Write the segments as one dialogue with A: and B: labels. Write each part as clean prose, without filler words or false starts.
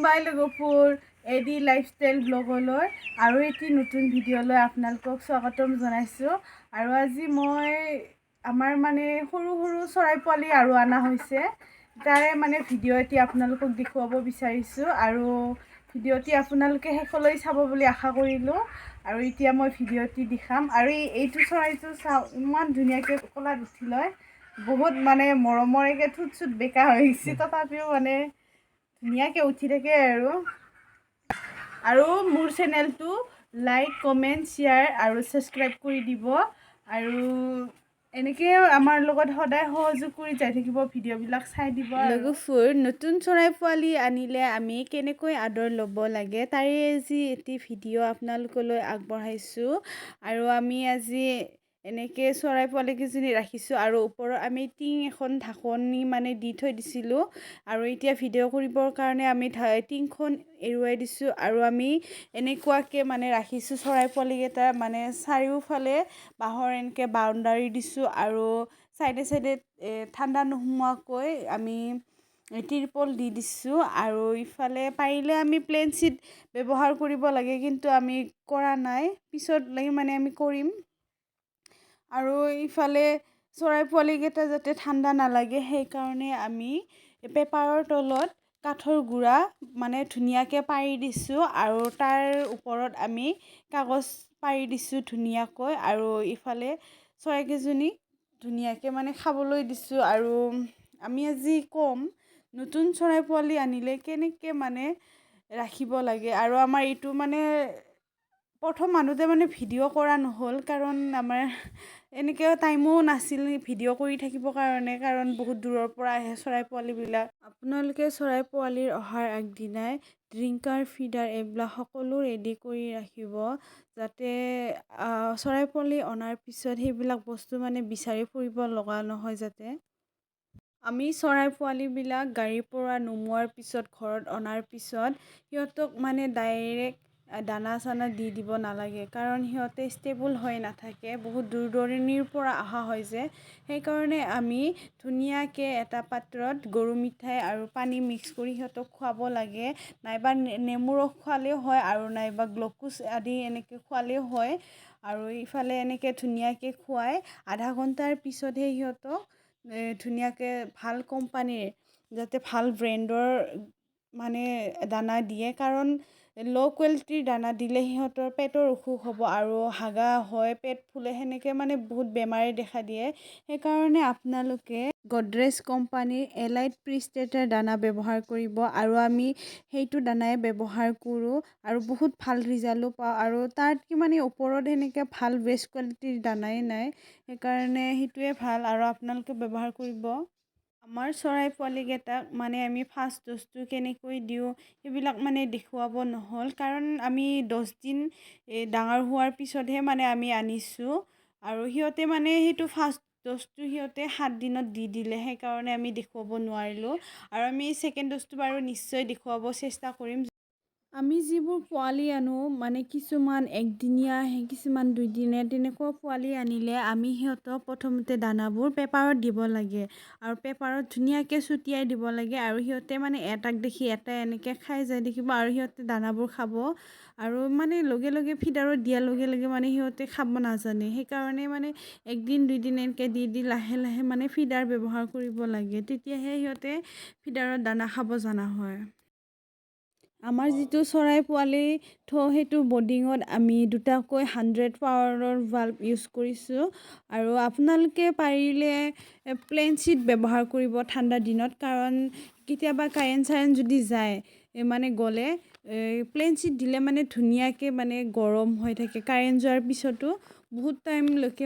A: খুলুমবাই লগৰবোৰ AD lifestyle ব্লগলৈ আৰু এটি নতুন ভিডিঅ'লৈ আপোনালোকক স্বাগতম জনাইছোঁ। আৰু আজি মই আমাৰ সৰু সৰু চৰাই পোৱালি আৰু অনা হৈছে, তাৰে ভিডিঅ' এটি আপোনালোকক দেখুৱাব বিচাৰিছোঁ আৰু ভিডিঅ'টি আপোনালোকে শেষলৈ চাব বুলি আশা কৰিলোঁ। আৰু এতিয়া মই ভিডিঅ'টি দেখাম। আৰু এইটো চৰাইটো চাওঁ, ইমান ধুনীয়াকৈ কলাত উঠি লয়, বহুত মৰমৰেকৈ ঠোঁট চুট বেকা হৈ গৈছে, তথাপিও ধুনীয়াকৈ উঠি থাকে। আৰু মোৰ চেনেলটো লাইক কমেণ্ট শ্বেয়াৰ আৰু ছাবস্ক্ৰাইব কৰি দিব আৰু এনেকৈ আমাৰ লগত সদায় সহযোগ কৰি যাই থাকিব, ভিডিঅ'বিলাক চাই দিব। লগৰবোৰ নতুন চৰাই পোৱালি আনিলে আমি কেনেকৈ আদৰ ল'ব লাগে তাৰে আজি এটি ভিডিঅ' আপোনালোকলৈ আগবঢ়াইছোঁ। আৰু আমি আজি এনেকৈ চৰাই পোৱালিকেইজনী ৰাখিছোঁ আৰু ওপৰত আমি টিং এখন ঢাকনি দি থৈ দিছিলোঁ। আৰু এতিয়া ভিডিঅ' কৰিবৰ কাৰণে আমি টিংখন এৰুৱাই দিছোঁ আৰু আমি এনেকুৱাকৈ ৰাখিছোঁ চৰাই পোৱালিকেইটা, চাৰিওফালে বাঁহৰ এনেকৈ বাউণ্ডাৰী দিছোঁ আৰু চাইডে চাইডে ঠাণ্ডা নোসোমোৱাকৈ আমি তিৰপল দি দিছোঁ। আৰু ইফালে পাৰিলে আমি প্লেইন চিট ব্যৱহাৰ কৰিব লাগে, কিন্তু আমি কৰা নাই, পিছত আমি কৰিম। আৰু ইফালে চৰাই পোৱালিকেইটা যাতে ঠাণ্ডা নালাগে সেইকাৰণে আমি পেপাৰৰ তলত কাঠৰ গুড়া ধুনীয়াকৈ পাৰি দিছোঁ আৰু তাৰ ওপৰত আমি কাগজ পাৰি দিছোঁ ধুনীয়াকৈ। আৰু ইফালে চৰাইকেইজনী ধুনীয়াকৈ খাবলৈ দিছোঁ। আৰু আমি আজি ক'ম নতুন চৰাই পোৱালি আনিলে কেনেকৈ ৰাখিব লাগে। আৰু আমাৰ এইটো প্ৰথম আনোতে ভিডিঅ' কৰা নহ'ল, কাৰণ আমাৰ এনেকৈ টাইমো নাছিল ভিডিঅ' কৰি থাকিবৰ কাৰণে, কাৰণ বহুত দূৰৰ পৰা আহে চৰাই পোৱালিবিলাক। আপোনালোকে চৰাই পোৱালিৰ অহাৰ আগদিনাই ড্ৰিংকাৰ ফিডাৰ এইবিলাক সকলো ৰেডি কৰি ৰাখিব, যাতে চৰাই পোৱালি অনাৰ পিছত সেইবিলাক বস্তু বিচাৰি ফুৰিব লগা নহয় যাতে। আমি চৰাই পোৱালিবিলাক গাড়ীৰ পৰা নমোৱাৰ পিছত, ঘৰত অনাৰ পিছত সিহঁতক ডাইৰেক্ট দানা চানা দি দিব নালাগে, কাৰণ সিহঁতে ষ্টেবল হৈ নাথাকে, বহুত দূৰ দূৰণিৰ পৰা অহা হয় যে, সেইকাৰণে আমি ধুনীয়াকৈ এটা পাত্ৰত গৰু মিঠাই আৰু পানী মিক্স কৰি সিহঁতক খুৱাব লাগে, নাইবা নেমু ৰস খোৱালেও হয় আৰু নাইবা গ্লুক'জ আদি এনেকৈ খোৱালেও হয়। আৰু ইফালে এনেকৈ ধুনীয়াকৈ খুৱাই আধা ঘণ্টাৰ পিছতহে সিহঁতক ধুনীয়াকৈ ভাল কোম্পানীৰ, যাতে ভাল ব্ৰেণ্ডৰ দানা দিয়ে, কাৰণ ল' কোৱালিটিৰ দানা দিলে সিহঁতৰ পেটৰ অসুখ হ'ব আৰু হাগা হয়, পেট ফুলে, সেনেকৈ বহুত বেমাৰে দেখা দিয়ে। সেইকাৰণে আপোনালোকে গডৰেজ কোম্পানীৰ এলাইট প্ৰিষ্টেটাৰ দানা ব্যৱহাৰ কৰিব, আৰু আমি সেইটো দানাই ব্যৱহাৰ কৰোঁ আৰু বহুত ভাল ৰিজাল্টো পাওঁ। আৰু তাতকৈ ওপৰত সেনেকৈ ভাল বেষ্ট কোৱালিটিৰ দানাই নাই, সেইকাৰণে সেইটোৱে ভাল আৰু আপোনালোকে ব্যৱহাৰ কৰিব। আমাৰ চৰাই পোৱালিকেইটাক আমি ফাৰ্ষ্ট ড'জটো কেনেকৈ দিওঁ সেইবিলাক দেখুৱাব নহ'ল, কাৰণ আমি 10 দিন ডাঙৰ হোৱাৰ পিছতহে আমি আনিছোঁ, আৰু সিহঁতে সেইটো ফাৰ্ষ্ট ড'জটো সিহঁতে 7 দিনত দি দিলে, সেইকাৰণে আমি দেখুৱাব নোৱাৰিলোঁ। আৰু আমি ছেকেণ্ড ড'জটো বাৰু নিশ্চয় দেখুৱাব চেষ্টা কৰিম। আমি যিবোৰ পোৱালি আনো, কিছুমান একদিনীয়া, কিছুমান দুইদিনীয়া, তেনেকুৱা পোৱালি আনিলে আমি সিহঁতক প্ৰথমতে দানাবোৰ পেপাৰত দিব লাগে আৰু পেপাৰত ধুনীয়াকৈ ছটিয়াই দিব লাগে, আৰু সিহঁতে এটাক দেখি এটাই এনেকৈ খাই যাই থাকিব আৰু সিহঁতে দানাবোৰ খাব। আৰু লগে লগে ফিডাৰত দিয়াৰ লগে লগে সিহঁতে খাব নাজানে, সেইকাৰণে একদিন দুইদিন এনেকৈ দি লাহে লাহে ফিডাৰ ব্যৱহাৰ কৰিব লাগে, তেতিয়াহে সিহঁতে ফিডাৰত দানা খাব জনা হয়। আমাৰ যিটো চৰাই পোৱালি থওঁ, সেইটো বৰ্ডিঙত আমি দুটাকৈ 100 পাৱাৰৰ বাল্ব ইউজ কৰিছোঁ। আৰু আপোনালোকে পাৰিলে প্লেইন চিট ব্যৱহাৰ কৰিব ঠাণ্ডা দিনত, কাৰণ কেতিয়াবা কাৰেণ্ট চাৰেণ্ট যদি যায় গ'লে প্লেইন চিট দিলে ধুনীয়াকৈ গৰম হৈ থাকে, কাৰেণ্ট যোৱাৰ পিছতো বহুত টাইমলৈকে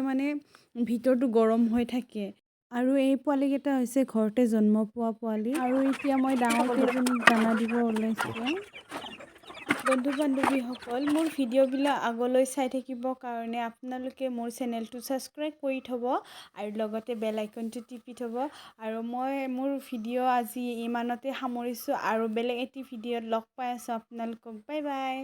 A: ভিতৰটো গৰম হৈ থাকে। আৰু এই পোৱালিকেইটা হৈছে ঘৰতে জন্ম পোৱা পোৱালি। আৰু এতিয়া মই ডাঙৰ কেইজনীক দানা দিব ওলাইছোঁ। বন্ধু বান্ধৱীসকল, মোৰ ভিডিঅ'বিলাক আগলৈ চাই থাকিবৰ কাৰণে আপোনালোকে মোৰ চেনেলটো ছাবস্ক্ৰাইব কৰি থ'ব আৰু লগতে বেল আইকনটো টিপি থ'ব। আৰু মই মোৰ ভিডিঅ' আজি ইমানতে সামৰিছোঁ, আৰু বেলেগ এটি ভিডিঅ'ত লগ পাই আছোঁ আপোনালোকক। Bye bye.